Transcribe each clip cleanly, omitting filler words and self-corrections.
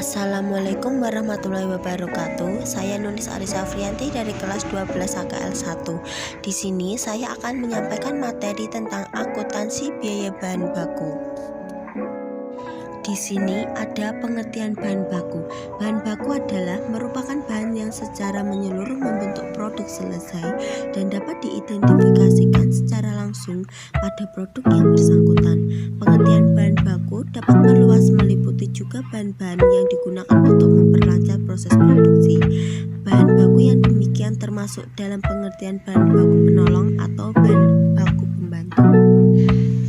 Assalamualaikum warahmatullahi wabarakatuh. Saya Nulis Arisa Afriyanti dari kelas 12 HKL 1. Di sini saya akan menyampaikan materi tentang akuntansi biaya bahan baku. Di sini ada pengertian bahan baku. Bahan baku adalah merupakan bahan yang secara menyeluruh membentuk produk selesai dan dapat diidentifikasikan secara langsung pada produk yang bersangkutan. Pengertian bahan baku dapat meluas meliputi juga bahan-bahan yang digunakan untuk memperlancar proses produksi. Bahan baku yang demikian termasuk dalam pengertian bahan baku penolong atau bahan baku pembantu.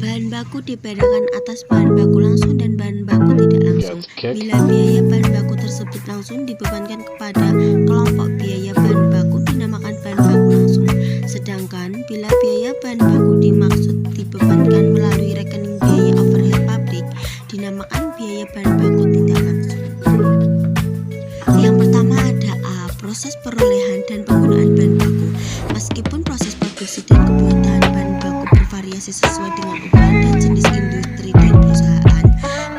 Bahan baku dibedakan atas bahan baku langsung dan bahan baku tidak langsung. Bila biaya bahan baku tersebut langsung dibebankan kepada kelompok biaya bahan baku dinamakan bahan baku langsung. Sedangkan bila biaya bahan baku dimaksud dibebankan melalui rekening biaya overhead pabrik dinamakan biaya bahan baku tidak langsung. Yang pertama ada A. Proses perolehan dan penggunaan bahan baku. Meskipun proses produksi dan kebutuhan bahan baku bervariasi sesuai dengan ukuran dan jenis industri dan perusahaan,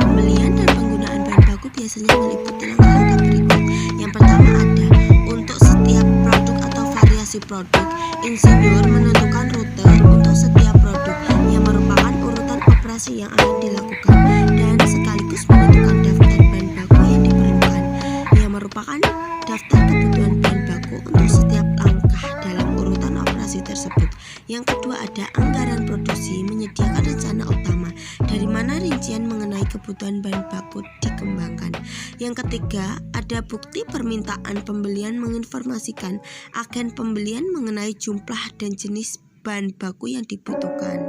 pembelian dan penggunaan bahan baku biasanya meliputi langkah-langkah berikut. Yang pertama ada, untuk setiap produk atau variasi produk, insinyur menentukan rute untuk setiap produk yang merupakan urutan operasi yang akan dilakukan dan sekaligus menentukan daftar bahan baku yang diperlukan yang merupakan daftar kebutuhan bahan baku untuk setiap langkah dalam urutan operasi tersebut. Yang kedua ada anggaran produksi, menyediakan rencana utama dari mana rincian mengenai kebutuhan bahan baku dikembangkan. Yang ketiga ada bukti permintaan pembelian, menginformasikan agen pembelian mengenai jumlah dan jenis bahan baku yang dibutuhkan.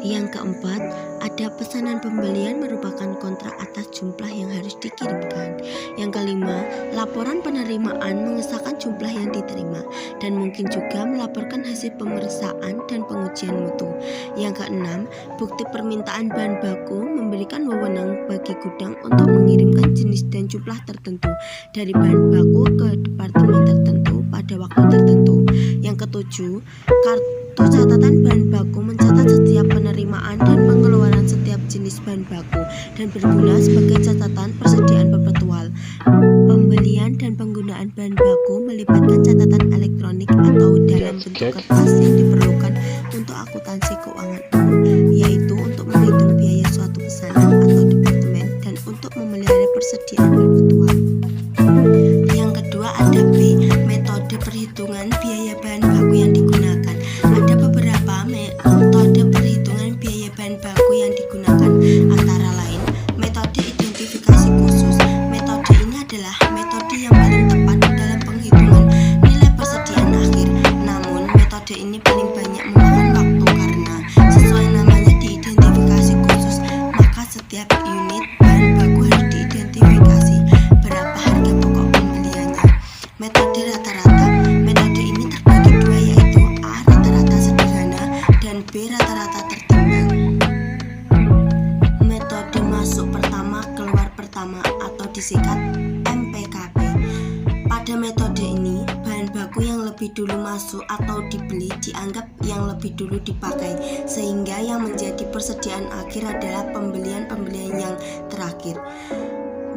Yang keempat, ada pesanan pembelian merupakan kontrak atas jumlah yang harus dikirimkan. Yang kelima, laporan penerimaan mengesahkan jumlah yang diterima dan mungkin juga melaporkan hasil pemeriksaan dan pengujian mutu. Yang keenam, bukti permintaan bahan baku memberikan wewenang bagi gudang untuk mengirimkan jenis dan jumlah tertentu dari bahan baku ke departemen tertentu pada waktu tertentu. Yang ketujuh, kartu catatan bahan baku mencatat setiap penerimaan dan pengeluaran setiap jenis bahan baku dan berguna sebagai catatan persediaan perpetual. Pembelian dan penggunaan bahan baku melibatkan catatan elektronik atau dalam bentuk kertas yang diperlukan untuk akuntansi keuangan umum, yaitu untuk menghitung biaya suatu pesanan atau departemen dan untuk memelihara persediaan perpetual. Yang kedua ada B. Metode perhitungan biaya bahan baku yang digunakan. Ada beberapa metode perhitungan biaya bahan baku yang digunakan, antara lain metode identifikasi khusus. Metode ini adalah metode yang paling tepat dalam penghitungan nilai persediaan akhir. Namun metode ini paling banyak memakan waktu karena sesuai namanya diidentifikasi khusus, maka setiap unit bahan baku harus diidentifikasi berapa harga pokok pembeliannya. Metode rata-rata. Metode ini terbagi dua, yaitu A. Rata-rata sederhana dan B. Rata-rata tertimbang. Metode masuk pertama keluar pertama atau disingkat MPKP. Pada metode ini, bahan baku yang lebih dulu masuk atau dibeli dianggap yang lebih dulu dipakai, sehingga yang menjadi persediaan akhir adalah pembelian-pembelian yang terakhir.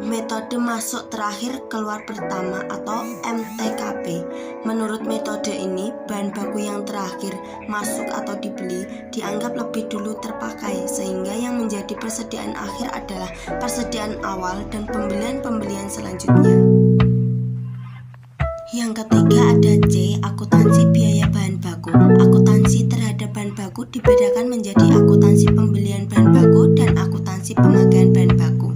Metode masuk terakhir keluar pertama atau MTKP. Menurut metode ini, bahan baku yang terakhir masuk atau dibeli dianggap lebih dulu terpakai, sehingga yang menjadi persediaan akhir adalah persediaan awal dan pembelian-pembelian selanjutnya. Yang ketiga ada C. Akuntansi biaya bahan baku. Akuntansi terhadap bahan baku dibedakan menjadi akuntansi pembelian bahan baku dan akuntansi pemakaian bahan baku.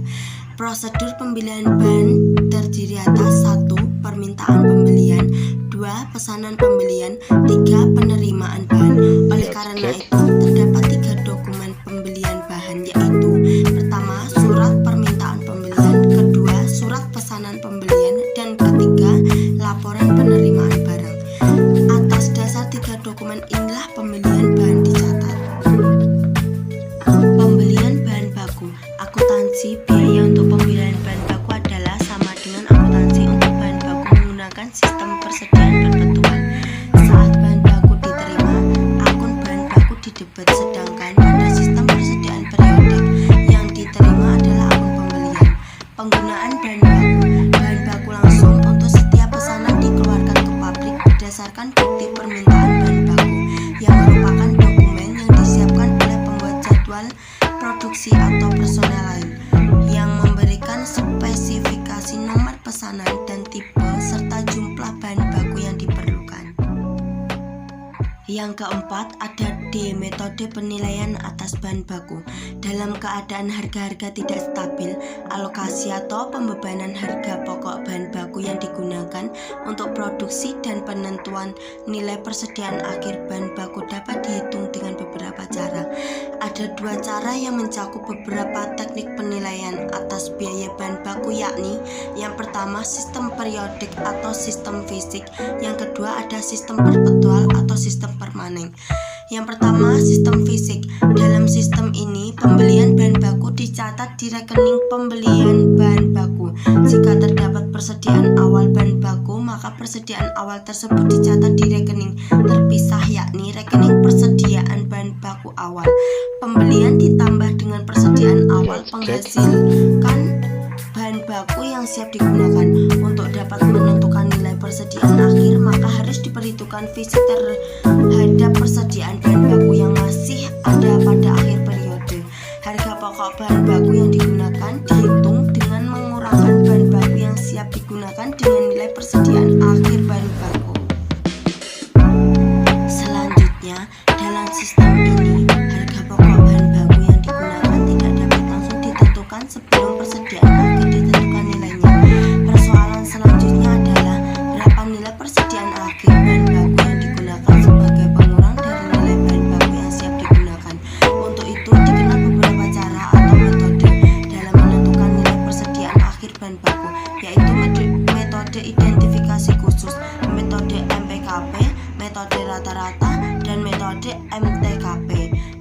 Prosedur pembelian bahan terdiri atas 1. Permintaan pembelian, 2. Pesanan pembelian, 3. Penerimaan bahan. Oleh karena itu, terdapat 3 dokumen pembelian bahan, yaitu pertama, surat permintaan pembelian, kedua, surat pesanan pembelian, dan ketiga, laporan penerimaan barang. Atas dasar 3 dokumen inilah pembelian bahan dicatat. Pembelian bahan baku. Akuntansi biaya untuk pembelian bahan baku adalah sama dengan akuntansi untuk bahan baku menggunakan sistem persediaan perpetual. Saat bahan baku diterima, akun bahan baku didebet, sedangkan pada sistem persediaan periodik yang diterima adalah akun Yang keempat, ada D, metode penilaian atas bahan baku. Dalam keadaan harga-harga tidak stabil, alokasi atau pembebanan harga pokok bahan baku yang digunakan untuk produksi dan penentuan nilai persediaan akhir bahan baku dapat dihitung dengan beberapa cara. Ada dua cara yang mencakup beberapa teknik penilaian atas biaya bahan baku, yakni yang pertama sistem periodik atau sistem fisik, yang kedua ada sistem perpetual atau sistem permanen. Yang pertama, sistem fisik. Dalam sistem ini, pembelian bahan baku dicatat di rekening pembelian bahan baku. Jika terdapat persediaan awal bahan baku, maka persediaan awal tersebut dicatat di rekening terpisah, yakni rekening persediaan bahan baku awal. Pembelian ditambah dengan persediaan awal menghasilkan bahan baku yang siap digunakan. Untuk dapat menentukan nilai persediaan akhir, maka harus diperhitungkan fisik terhadap persediaan bahan baku yang masih ada pada akhir periode. Harga pokok bahan baku yang digunakan dihitung dengan mengurangkan bahan baku yang siap digunakan dengan nilai persediaan akhir bahan baku. Selanjutnya, dalam sistem ini, harga pokok bahan baku yang digunakan tidak dapat langsung ditentukan sebelum persediaan akhir ditentukan nilainya. Persoalan selanjutnya adalah berapa nilai persediaan akhir bahan baku yang digunakan sebagai pengurang dari nilai bahan baku yang siap digunakan. Untuk itu dikenal beberapa cara atau metode dalam menentukan nilai persediaan akhir bahan baku, yaitu metode identifikasi khusus, metode MPKP, metode rata-rata, dan metode MTKP.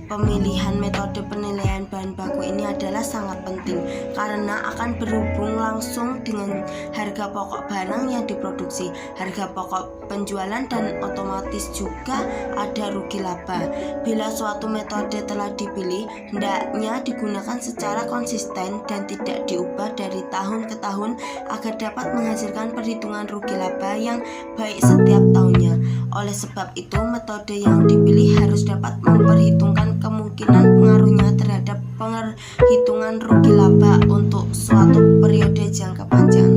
Pemilihan metode penilaian bahan baku ini adalah sangat penting karena akan berhubung langsung dengan harga pokok barang yang diproduksi, harga pokok penjualan, dan otomatis juga ada rugi laba. Bila suatu metode telah dipilih, hendaknya digunakan secara konsisten dan tidak diubah dari tahun ke tahun agar dapat menghasilkan perhitungan rugi laba yang baik setiap tahunnya. Oleh sebab itu, metode yang dipilih harus dapat memperhitungkan kemungkinan pengaruhnya terhadap penghitungan rugi laba untuk suatu periode jangka panjang.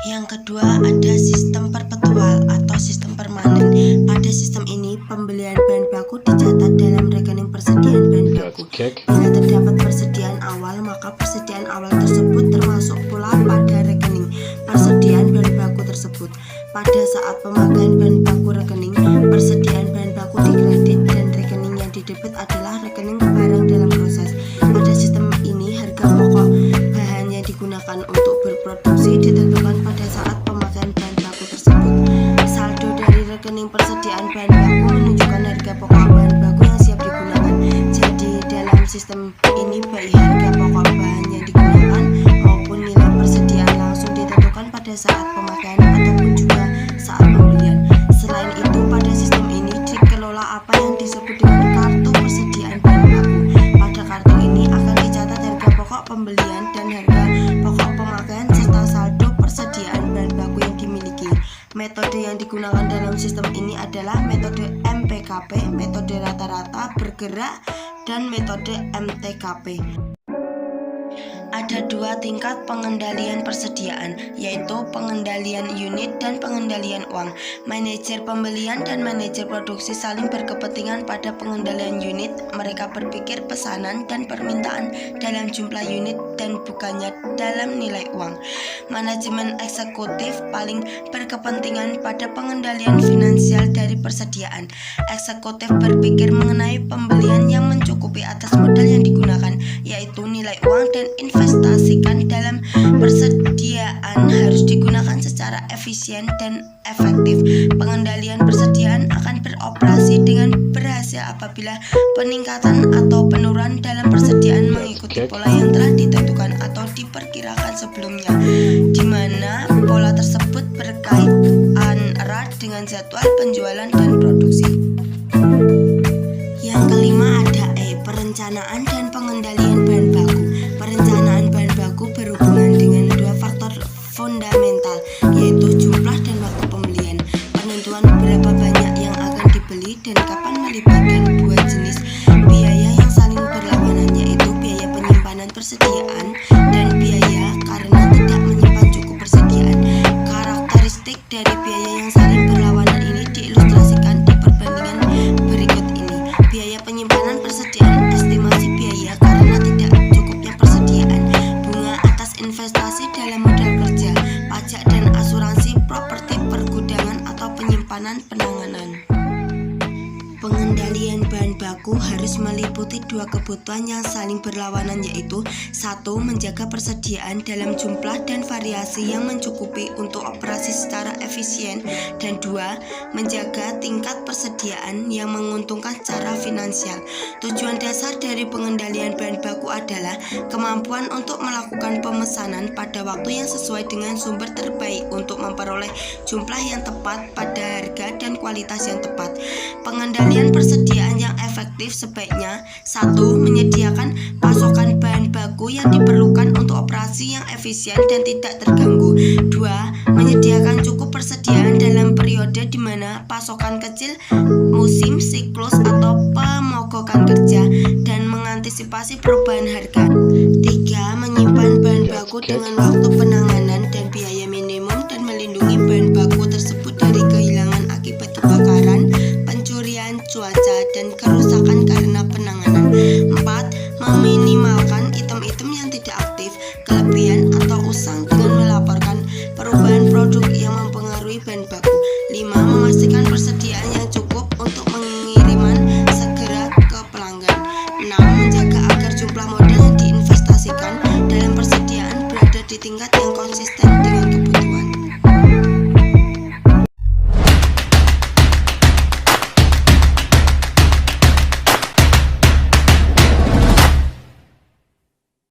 Yang kedua, ada sistem perpetual atau sistem permanen. Pada sistem ini, pembelian bahan baku dicatat dalam rekening persediaan bahan baku. Bila terdapat persediaan awal, maka persediaan awal tersebut termasuk pula pada rekening persediaan bahan baku tersebut. Pada saat pemakaian bahan baku rekening, persediaan bahan baku dikredit dan rekening yang didebit adalah rekening barang dalam proses. Pada sistem ini, harga pokok bahan yang digunakan untuk berproduksi ditentukan pada saat pemakaian bahan baku tersebut. Saldo dari rekening persediaan bahan baku menunjukkan harga pokok bahan baku yang siap digunakan. Jadi dalam sistem ini, baik harga pokok bahan yang digunakan maupun nilai persediaan langsung ditentukan pada saat pemakaian ataupun juga saat pembelian. Selain itu, pada sistem ini dikelola apa yang disebut dengan kartu persediaan bahan baku. Pada kartu ini akan dicatat harga pokok pembelian dan harga pokok pemakaian serta saldo persediaan bahan baku yang dimiliki. Metode yang digunakan dalam sistem ini adalah metode MPKP, metode rata-rata, bergerak, dan metode MTKP. Ada dua tingkat pengendalian persediaan, yaitu pengendalian unit dan pengendalian uang. Manajer pembelian dan manajer produksi saling berkepentingan pada pengendalian unit. Mereka berpikir pesanan dan permintaan dalam jumlah unit dan bukannya dalam nilai uang. Manajemen eksekutif paling berkepentingan pada pengendalian finansial dari persediaan. Eksekutif berpikir mengenai pembelian yang mencukupi atas modal yang digunakan, yaitu nilai uang, dan investasikan dalam persediaan harus digunakan secara efisien dan efektif. Pengendalian persediaan akan beroperasi dengan berhasil apabila peningkatan atau penurunan dalam persediaan mengikuti pola yang telah ditentukan atau diperkirakan sebelumnya, di mana pola tersebut berkaitan erat dengan jadwal penjualan dan produksi. Yang kelima, ada E, perencanaan dan pengendalian bahan baku. Perencanaan bahan baku berhubungan dengan dua faktor fundamental, yaitu jumlah dan waktu pembelian. Penentuan berapa banyak yang akan dibeli dan kapan melibatkan dua jenis biaya yang saling berlawanan, yaitu biaya penyimpanan persediaan dan biaya karena tidak menyimpan cukup persediaan. Karakteristik dari biaya yang saling berlawanan ini diilustrasikan di pemesanan penanganan. Pengendalian bahan baku harus meliputi dua kebutuhan yang saling berlawanan, yaitu 1. Menjaga persediaan dalam jumlah dan variasi yang mencukupi untuk operasi secara efisien, dan 2. Menjaga tingkat persediaan yang menguntungkan secara finansial. Tujuan dasar dari pengendalian bahan baku adalah kemampuan untuk melakukan pemesanan pada waktu yang sesuai dengan sumber terbaik untuk memperoleh jumlah yang tepat pada harga dan kualitas yang tepat. Pengendalian persediaan yang efektif sebaiknya 1. Menyediakan pasokan bahan baku yang diperlukan untuk operasi yang efisien dan tidak terganggu. 2. Menyediakan cukup persediaan dalam periode di mana pasokan kecil, musim, siklus, atau pemogokan kerja, dan mengantisipasi perubahan harga. 3. Menyimpan bahan baku dengan waktu penanganan dan biaya minimum dan melindungi bahan baku tersebut dari kehilangan akibat kebakaran, pencurian, cuaca, dan kerusakan karena penanganan. 4. Meminimalkan item-item yang tidak aktif, kelebihan, atau usang dengan melaporkan perubahan produk yang mempengaruhi bahan baku. 5. Memastikan persediaan yang cukup untuk pengiriman segera ke pelanggan. 6. Menjaga agar jumlah modal yang diinvestasikan dalam persediaan berada di tingkat yang konsisten dengan kebutuhan.